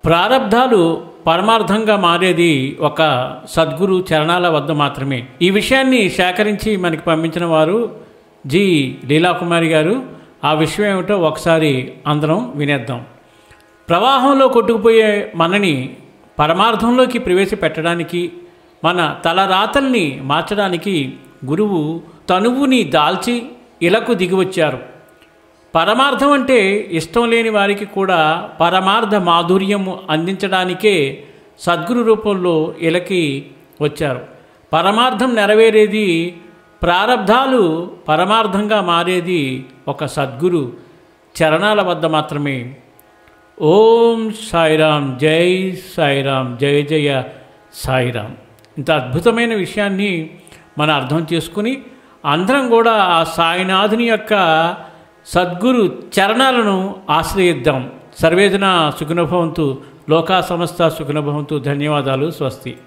ప్రారబ్ధాలు పరమార్థంగా మారేది ఒక సద్గురు చరణాల వద్ద మాత్రమే. ఈ విషయాన్ని సేకరించి మనకి పంపించిన వారు జి లీలాకుమారి గారు. ఆ విషయం ఏమిటో ఒకసారి అందరం వినేద్దాం. ప్రవాహంలో కొట్టుకుపోయే మనని పరమార్థంలోకి ప్రవేశపెట్టడానికి, మన తలరాతల్ని మార్చడానికి గురువు తనువుని దాల్చి ఇలకు దిగివచ్చారు. పరమార్థం అంటే ఇష్టం లేని వారికి కూడా పరమార్థ మాధుర్యము అందించడానికే సద్గురు రూపంలో ఇలకి వచ్చారు. పరమార్థం నెరవేరేది, ప్రారబ్ధాలు పరమార్థంగా మారేది ఒక సద్గురు చరణాల వద్ద మాత్రమే. ఓం సాయిరామ్, జై సాయిరామ్, జయ జయ సాయిరామ్. ఇంత అద్భుతమైన విషయాన్ని మనం అర్థం చేసుకుని అందరం కూడా ఆ సాయినాథుని యొక్క సద్గురు చరణాలను ఆశ్రయిద్దాం. సర్వేజన సుఖినో భవంతు, లోకా సమస్త సుఖినో భవంతు. ధన్యవాదాలు. స్వస్తి.